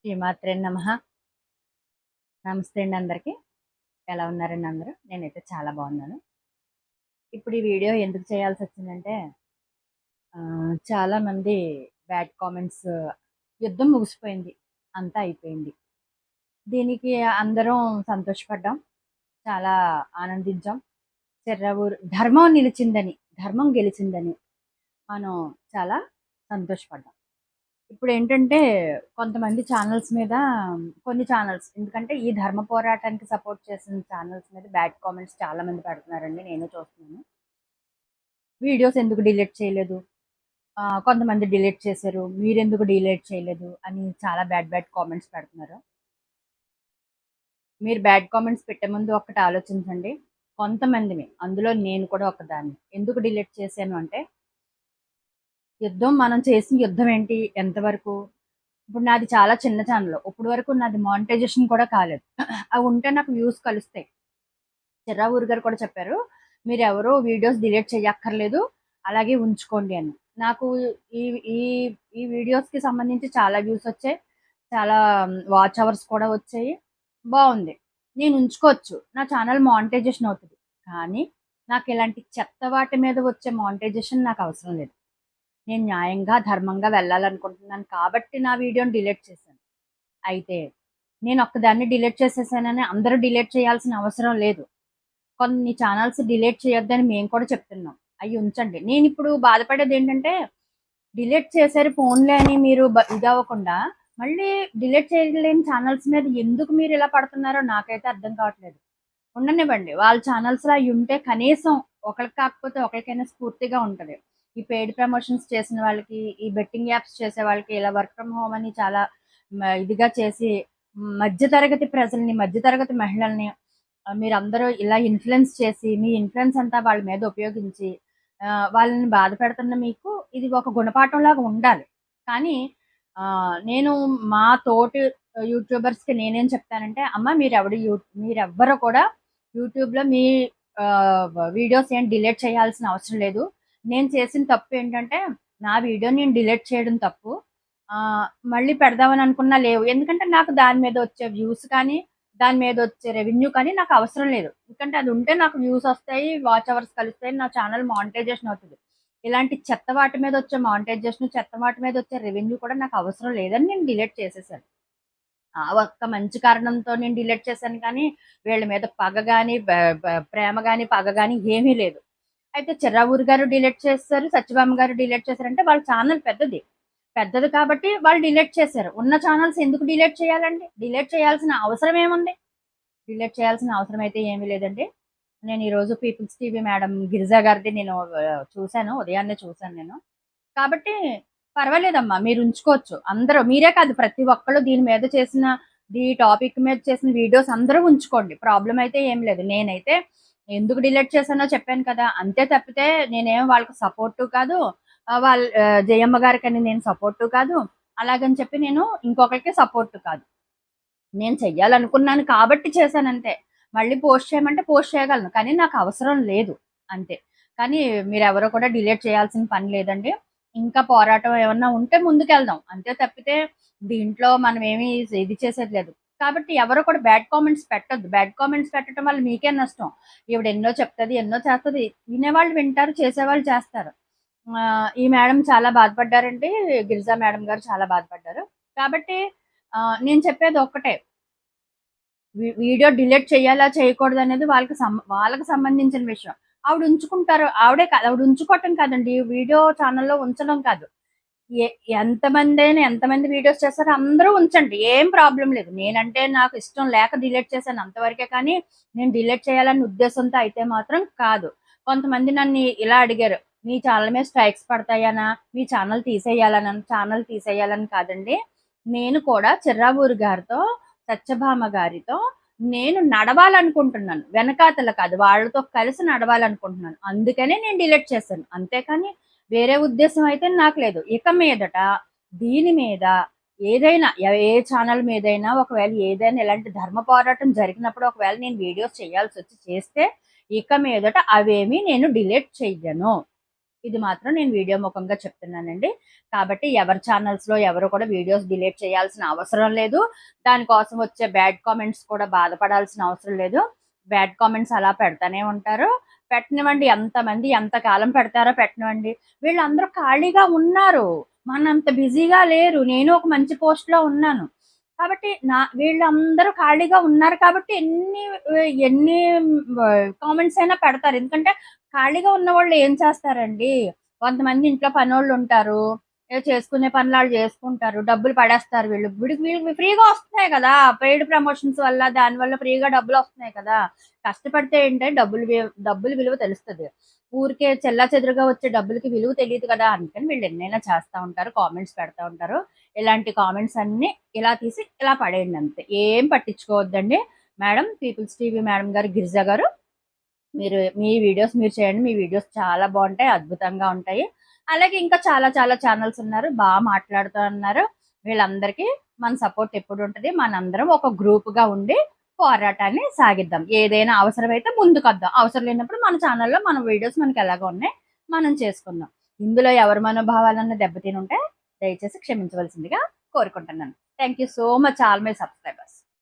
శ్రీమాత్రే నమః. నమస్తే అండి అందరికి. ఎలా ఉన్నారండి అందరూ? నేనైతే చాలా బాగున్నాను. ఇప్పుడు ఈ వీడియో ఎందుకు చేయాల్సొచ్చిందంటే చాలామంది బ్యాడ్ కామెంట్స్, యుద్ధం ముగిసిపోయింది. అంతా అయిపోయింది. దీనికి అందరం సంతోషపడ్డాం. చాలా ఆనందించాం. ధర్మం నిలిచిందని, ధర్మం గెలిచిందని మనం చాలా సంతోషపడ్డాం. ఇప్పుడేంటంటే కొంతమంది ఛానల్స్ మీద, కొన్ని ఛానల్స్ ఎందుకంటే ఈ ధర్మ పోరాటానికి సపోర్ట్ చేసిన ఛానల్స్ మీద బ్యాడ్ కామెంట్స్ చాలా మంది పెడుతున్నారండి. నేను చూస్తున్నాను. వీడియోస్ ఎందుకు డిలీట్ చేయలేదు, కొంతమంది డిలీట్ చేశారు, మీరెందుకు డిలీట్ చేయలేదు అని చాలా బ్యాడ్ కామెంట్స్ పెడుతున్నారు. మీరు బ్యాడ్ కామెంట్స్ పెట్టే ముందు ఒక్కటి ఆలోచించండి. కొంతమందిని, అందులో నేను కూడా ఒకదాన్ని, ఎందుకు డిలీట్ చేశాను అంటే, యుద్ధం మనం చేసిన యుద్ధం ఏంటి, ఎంతవరకు? ఇప్పుడు నాది చాలా చిన్న ఛానల్. ఇప్పుడు వరకు నాది మానిటైజేషన్ కూడా కాలేదు. అవి ఉంటే నాకు వ్యూస్ కలుస్తాయి. చిర్రా ఊరు గారు కూడా చెప్పారు, మీరు ఎవరో వీడియోస్ డిలీట్ చేయక్కర్లేదు, అలాగే ఉంచుకోండి అని. నాకు ఈ ఈ ఈ వీడియోస్కి సంబంధించి చాలా వ్యూస్ వచ్చాయి, చాలా వాచ్ అవర్స్ కూడా వచ్చాయి. బాగుంది, నేను ఉంచుకోవచ్చు. నా ఛానల్ మానిటైజేషన్ అవుతుంది. కానీ నాకు ఇలాంటి చెత్త వాటి మీద వచ్చే మానిటైజేషన్ నాకు అవసరం లేదు. నేను న్యాయంగా, ధర్మంగా వెళ్ళాలనుకుంటున్నాను కాబట్టి నా వీడియోని డిలీట్ చేశాను. అయితే నేను ఒక్కదాన్ని డిలీట్ చేసేసానని అందరూ డిలీట్ చేయాల్సిన అవసరం లేదు. కొన్ని ఛానల్స్ డిలీట్ చేయొద్దని మేము కూడా చెప్తున్నాం. అవి ఉంచండి. నేను ఇప్పుడు బాధపడేది ఏంటంటే, డిలీట్ చేశారు ఫోన్లే అని మీరు ఇదవ్వకుండా, మళ్ళీ డిలీట్ చేయలేని ఛానల్స్ మీద ఎందుకు మీరు ఇలా పడుతున్నారో నాకైతే అర్థం కావట్లేదు. ఉండనివ్వండి, వాళ్ళ ఛానల్స్లో అవి ఉంటే కనీసం ఒకరికి కాకపోతే ఒకరికైనా స్ఫూర్తిగా ఉంటుంది. ఈ పెయిడ్ ప్రమోషన్స్ చేసిన వాళ్ళకి, ఈ బెట్టింగ్ యాప్స్ చేసే వాళ్ళకి, ఇలా వర్క్ ఫ్రమ్ హోమ్ అని చాలా ఇదిగా చేసి మధ్యతరగతి ప్రజల్ని, మధ్యతరగతి మహిళల్ని మీరందరూ ఇలా ఇన్ఫ్లుయెన్స్ చేసి, మీ ఇన్ఫ్లుయెన్స్ అంతా వాళ్ళ మీద ఉపయోగించి వాళ్ళని బాధ పెడుతున్న మీకు ఇది ఒక గుణపాఠంలాగా ఉండాలి. కానీ నేను మా తోటి యూట్యూబర్స్కి నేనేం చెప్తానంటే, అమ్మ మీరెవ్వరు కూడా యూట్యూబ్లో మీ వీడియోస్ ఏం డిలీట్ చేయాల్సిన అవసరం లేదు. నేను చేసిన తప్పు ఏంటంటే, నా వీడియో నేను డిలీట్ చేయడం తప్పు. మళ్ళీ పెడదామని అనుకున్నా లేవు. ఎందుకంటే నాకు దాని మీద వచ్చే వ్యూస్ కానీ, దాని మీద వచ్చే రెవెన్యూ కానీ నాకు అవసరం లేదు. ఎందుకంటే అది ఉంటే నాకు వ్యూస్ వస్తాయి, వాచ్ అవర్స్ కలుస్తాయి, నా ఛానల్ మానిటైజేషన్ అవుతుంది. ఇలాంటి చెత్త వాటి మీద వచ్చే మానిటైజేషన్, చెత్త వాటి మీద వచ్చే రెవెన్యూ కూడా నాకు అవసరం లేదని నేను డిలీట్ చేసేసాను. ఆ ఒక్క మంచి కారణంతో నేను డిలీట్ చేశాను కానీ, వీళ్ళ మీద పగ గాని, ప్రేమ గాని, పగ గాని ఏమీ లేదు. అయితే చిర్రా ఊరు గారు డిలీట్ చేశారు, సత్యభామ గారు డిలీట్ చేశారంటే వాళ్ళ ఛానల్ పెద్దది. పెద్దది కాబట్టి వాళ్ళు డిలీట్ చేశారు. ఉన్న ఛానల్స్ ఎందుకు డిలీట్ చేయాలండి? డిలీట్ చేయాల్సిన అవసరం ఏముంది? డిలీట్ చేయాల్సిన అవసరం అయితే ఏమీ లేదండి. నేను ఈరోజు పీపుల్స్ టీవీ మేడం గిరిజా గారిది నేను చూశాను. ఉదయాన్నే చూశాను నేను. కాబట్టి పర్వాలేదమ్మా, మీరు ఉంచుకోవచ్చు. అందరూ, మీరే కాదు, ప్రతి ఒక్కళ్ళు దీని మీద చేసిన, ఈ టాపిక్ మీద చేసిన వీడియోస్ అందరూ ఉంచుకోండి. ప్రాబ్లం అయితే ఏం లేదు. నేనైతే ఎందుకు డిలీట్ చేశానో చెప్పాను కదా! అంతే తప్పితే నేనేం వాళ్ళకి సపోర్టు కాదు. జయమ్మ గారికని నేను సపోర్టు కాదు. అలాగని చెప్పి నేను ఇంకొకరికి సపోర్ట్ కాదు. నేను చెయ్యాలనుకున్నాను కాబట్టి చేశానంతే. మళ్ళీ పోస్ట్ చేయమంటే పోస్ట్ చేయగలను. కానీ నాకు అవసరం లేదు అంతే. కానీ మీరెవరూ కూడా డిలీట్ చేయాల్సిన పని లేదండి. ఇంకా పోరాటం ఏమన్నా ఉంటే ముందుకెళ్దాం. అంతే తప్పితే దీంట్లో మనమేమి ఇది చేసేది లేదు. కాబట్టి ఎవరు కూడా బ్యాడ్ కామెంట్స్ పెట్టొద్దు. బ్యాడ్ కామెంట్స్ పెట్టడం వల్ల మీకే నష్టం. ఈవిడ ఎన్నో చెప్తది, ఎన్నో చేస్తది. వినేవాళ్ళు వింటారు, చేసేవాళ్ళు చేస్తారు. ఈ మేడం చాలా బాధపడ్డారండి. గిరిజా మేడం గారు చాలా బాధపడ్డారు. కాబట్టి నేను చెప్పేది ఒక్కటే. వీడియో డిలీట్ చేయాలా, చేయకూడదనేది వాళ్ళకి సంబంధించిన విషయం. ఆవిడ ఉంచుకుంటారు. ఆవిడ ఉంచుకోవటం కాదండి, వీడియో ఛానల్‌లో ఉంచడం కాదు. ఎ ఎంతమంది వీడియోస్ చేస్తారో అందరూ ఉంచండి. ఏం ప్రాబ్లమ్ లేదు. నేనంటే నాకు ఇష్టం లేక డిలీట్ చేశాను అంతవరకే కానీ, నేను డిలీట్ చేయాలనే ఉద్దేశంతో అయితే మాత్రం కాదు. కొంతమంది నన్ను ఇలా అడిగారు, "మీ ఛానల్ మీద స్ట్రైక్స్ పడతాయనా? మీ ఛానల్ తీసేయాలనా?" ఛానల్ తీసేయాలని కాదండి. నేను కూడా చిర్రావూరు గారితో, సత్యభామ గారితో నేను నడవాలనుకుంటున్నాను. వెనకాతల కాదు, వాళ్ళతో కలిసి నడవాలనుకుంటున్నాను. అందుకనే నేను డిలీట్ చేశాను. అంతేకాని వేరే ఉద్దేశం అయితే నాకు లేదు. ఇక మీదట దీని మీద ఏదైనా, ఏ ఛానల్ మీదైనా ఒకవేళ ఏదైనా ఇలాంటి ధర్మ పోరాటం జరిగినప్పుడు ఒకవేళ నేను వీడియోస్ చేయాల్సొచ్చి చేస్తే, ఇక మీదట అవేమీ నేను డిలీట్ చెయ్యను. ఇది మాత్రం నేను వీడియో ముఖంగా చెప్తున్నానండి. కాబట్టి ఎవరి ఛానల్స్‌లో ఎవరు కూడా వీడియోస్ డిలీట్ చేయాల్సిన అవసరం లేదు. దానికోసం వచ్చే బ్యాడ్ కామెంట్స్ కూడా బాధపడాల్సిన అవసరం లేదు. బ్యాడ్ కామెంట్స్ అలా పెడతానే ఉంటారు. పెట్టనివ్వండి, ఎంతమంది ఎంతకాలం పెడతారో పెట్టనివ్వండి. వీళ్ళందరూ ఖాళీగా ఉన్నారు. మనంత బిజీగా లేరు. నేను ఒక మంచి పోస్ట్‌లో ఉన్నాను. కాబట్టి వీళ్ళందరూ ఖాళీగా ఉన్నారు కాబట్టి ఎన్ని కామెంట్స్ అయినా పెడతారు. ఎందుకంటే ఖాళీగా ఉన్నవాళ్ళు ఏం చేస్తారండి? కొంతమంది ఇంట్లో పనోళ్ళుంటారు. ఏదో చేసుకునే పనులు ఆళ్ళు చేసుకుంటారు. డబ్బులు పడేస్తారు వీళ్ళు. వీళ్ళకి ఫ్రీగా వస్తున్నాయి కదా! పెయిడ్ ప్రమోషన్స్ వల్ల దానివల్ల ఫ్రీగా డబ్బులొస్తున్నాయి కదా! కష్టపడితే ఏంటంటే డబ్బుల విలువ తెలుస్తది. ఊరికే చెల్లాచెదురుగా వచ్చే డబ్బులకి విలువ తెలీదు కదా! అందుకని వీళ్ళు ఎన్నైనా చేస్తా ఉంటారు. కామెంట్స్ పెడతా ఉంటారు. ఇలాంటి కామెంట్స్ అన్నీ ఇలా తీసి ఇలా పడేయండి అంతే. ఏం పట్టించుకోవద్దండి. మేడం పీపుల్స్ టీవీ మేడం గారు, గిరిజ గారు మీ వీడియోస్ మీరు చేయండి. మీ వీడియోస్ చాలా బావుంటాయి. అద్భుతంగా ఉంటాయి. అలాగే ఇంకా చాలా చాలా ఛానెల్స్ ఉన్నారు. మాట్లాడుతూ ఉన్నారు. వీళ్ళందరికీ మన సపోర్ట్ ఎప్పుడుంటది. మనందరం ఒక గ్రూప్‌గా ఉండి పోరాటాన్ని సాగిద్దాం. ఏదైనా అవసరమైతే ముందుకొద్దాం. అవసరం లేనప్పుడు మన ఛానెల్‌లో మన వీడియోస్ మనకెలాగో ఉన్నాయి. మనం చేసుకుందాం. ఇందులో ఎవరి మనోభావాలన్నా దెబ్బతినుంటే దయచేసి క్షమించవలసిందిగా కోరుకుంటున్నాను. Thank you so much all my subscribers.